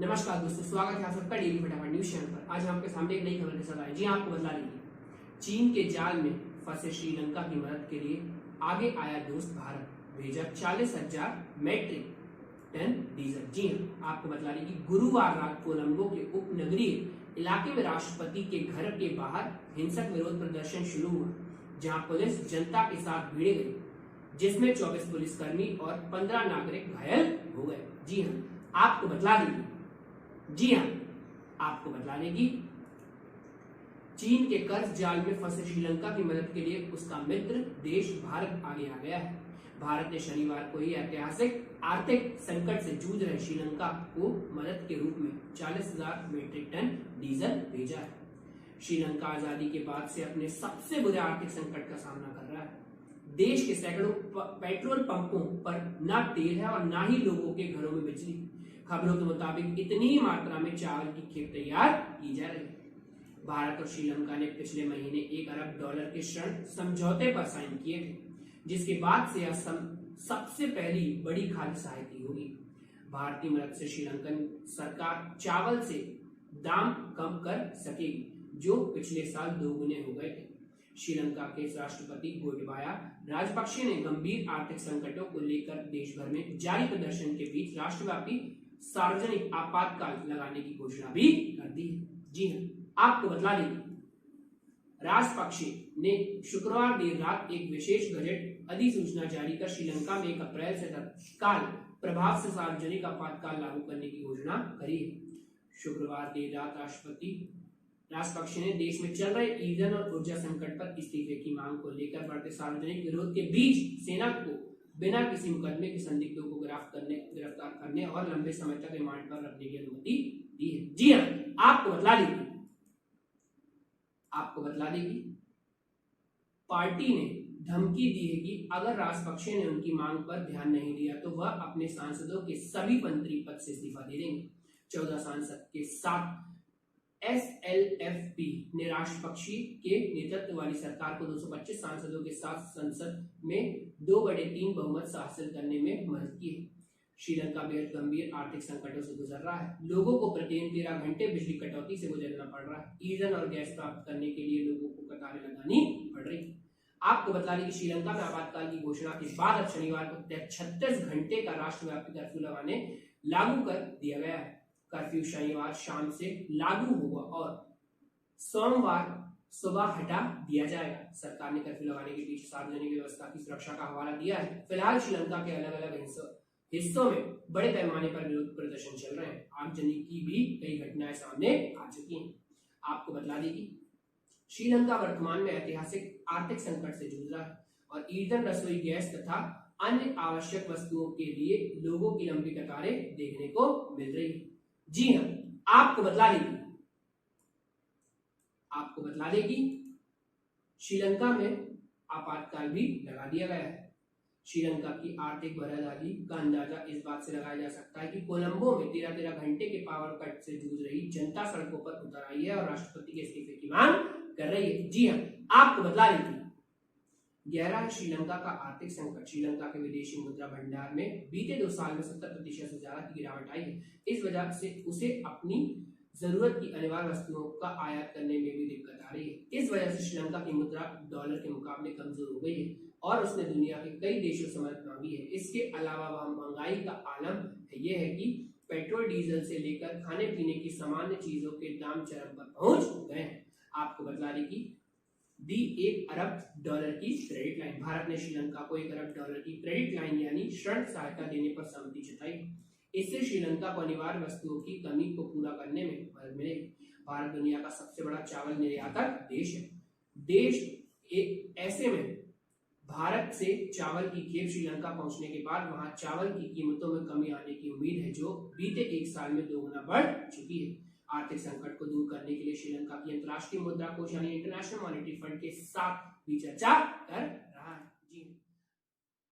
नमस्कार दोस्तों, स्वागत है आप सबका डेली फटाफट न्यूज चैनल पर। आज हम आपके सामने एक नई खबर के साथ आए। जी आपको बता देंगे, चीन के जाल में फंसे श्रीलंका की मदद के लिए आगे आया दोस्त भारत, भेजा 40,000 मैट्रिक टन डीजल। जी हाँ, आपको बता दें कि गुरुवार रात कोलंबो के उपनगरीय इलाके में राष्ट्रपति के घर के बाहर हिंसक विरोध प्रदर्शन शुरू हुआ, जहां पुलिस जनता के साथ भिड़ गई, जिसमें 24 पुलिसकर्मी और 15 नागरिक घायल हो गए। जी हाँ, आपको बता देंगे कि चीन के कर्ज जाल में फंसे श्रीलंका की मदद के लिए उसका मित्र देश भारत आगे आ गया है। भारत ने शनिवार को ही ऐतिहासिक आर्थिक संकट से जूझ रहे श्रीलंका को मदद के रूप में 40,000 मीट्रिक टन डीजल भेजा है। श्रीलंका आजादी के बाद से अपने सबसे बुरे आर्थिक संकट का सामना कर रहा है। देश के सैकड़ों पेट्रोल पंपों पर न तेल है और न ही लोगों के घरों में बिजली। खबरों के मुताबिक इतनी ही मात्रा में चावल की खेप तैयार की जा रही है। भारत और श्रीलंका ने पिछले महीने $1 अरब के ऋण समझौते पर साइन किए थे, जिसके बाद से यह सबसे पहली बड़ी खाद्य सहायता होगी। भारतीय मदद से श्रीलंकन सरकार चावल से दाम कम कर सकेगी, जो पिछले साल 2 गुने हो गए थे। श्रीलंका के राष्ट्रपति गोटाबाया राजपक्षे ने गंभीर आर्थिक संकटों को लेकर देश भर में जारी प्रदर्शन के बीच राष्ट्रव्यापी सार्वजनिक आपातकाल लगाने की घोषणा भी कर दी है। जी हाँ, आपको बता दें, राजपक्षे ने शुक्रवार देर रात एक विशेष गजट अधिसूचना जारी कर श्रीलंका में 1 अप्रैल से तत्काल प्रभाव से सार्वजनिक आपातकाल लागू करने की घोषणा करी है। शुक्रवार देर रात राष्ट्रपति राजपक्षे ने देश में चल रहे ईंधन और ऊर्जा संकट पर इस्तीफे की मांग को लेकर बढ़ते सार्वजनिक विरोध के बीच सेना को बिना किसी मुकदमे के संदिग्धों को गिरफ्तार करने और लंबे समय तक रिमांड पर रखने की अनुमति दी है। जी हाँ, आपको बतला दें कि पार्टी ने धमकी दी है कि अगर राजपक्षे ने उनकी मांग पर ध्यान नहीं दिया तो वह अपने सांसदों के सभी मंत्री पद से इस्तीफा दे देंगे। 14 सांसद के साथ SLFP ने राष्ट्रपति के नेतृत्व वाली सरकार को 225 सांसदों के साथ संसद में 2/3 बहुमत हासिल करने में मदद की है। श्रीलंका बेहद गंभीर आर्थिक संकटों से गुजर रहा है। लोगों को प्रतिदिन 13 घंटे बिजली कटौती से गुजरना पड़ रहा है। ईंधन और गैस प्राप्त करने के लिए लोगों को कतारें लगानी पड़ रही है। आपको बता दें कि श्रीलंका में आपातकाल की घोषणा के बाद अब शनिवार को 36 घंटे का राष्ट्रव्यापी कर्फ्यू लागू कर दिया गया है। कर्फ्यू शनिवार शाम से लागू होगा और सोमवार सुबह हटा दिया जाएगा। सरकार ने कर्फ्यू लगाने के पीछे सार्वजनिक व्यवस्था की सुरक्षा का हवाला दिया है। फिलहाल श्रीलंका के अलग-अलग हिस्सों में बड़े पैमाने पर विरोध प्रदर्शन चल रहे हैं। आगजनी की भी कई घटनाएं सामने आ चुकी हैं। आपको बता दें कि श्रीलंका वर्तमान में ऐतिहासिक आर्थिक संकट से जूझ रहा है और ईंधन, रसोई गैस तथा अन्य आवश्यक वस्तुओं के लिए लोगों की लंबी कतारें देखने को मिल रही है। जी हाँ, आपको बतला दें कि श्रीलंका में आपातकाल भी लगा दिया गया है। श्रीलंका की आर्थिक बरबादी का अंदाजा इस बात से लगाया जा सकता है कि कोलंबो में 13 घंटे के पावर कट से जूझ रही जनता सड़कों पर उतर आई है और राष्ट्रपति के इस्तीफे की मांग कर रही है। जी हाँ, आपको बतला दें कि गहरा है श्रीलंका का आर्थिक संकट। श्रीलंका के विदेशी मुद्रा भंडार में बीते 2 साल में 70% से ज्यादा की गिरावट आई है। इस वजह से उसे अपनी जरूरत की अनिवार्य वस्तुओं का आयात करने में भी दिक्कत आ रही है। इस वजह से श्रीलंका की मुद्रा डॉलर के मुकाबले कमजोर हो गई है और उसने दुनिया के कई देशों से मदद मांगी है। इसके अलावा वह महंगाई का आलम यह है कि पेट्रोल, डीजल से लेकर खाने पीने की सामान्य चीजों के दाम चरम पर पहुंच गए हैं। आपको बता दें कि $1 अरब की क्रेडिट लाइन, भारत ने श्रीलंका को $1 अरब की क्रेडिट लाइन यानी ऋण सहायता देने पर सहमति जताई। इससे श्रीलंका को अनिवार्य वस्तुओं की कमी को पूरा करने में मदद मिलेगी। भारत दुनिया का सबसे बड़ा चावल निर्यातक देश है। ऐसे में भारत से चावल की खेप श्रीलंका पहुंचने के बाद वहां चावल की कीमतों में कमी आने की उम्मीद है, जो बीते 1 साल में 2 गुना बढ़ चुकी है। आर्थिक संकट को दूर करने के लिए श्रीलंका की अंतर्राष्ट्रीय मुद्रा कोष यानी इंटरनेशनल मॉनेटरी फंड के साथ भी चर्चा कर रहा है। जी।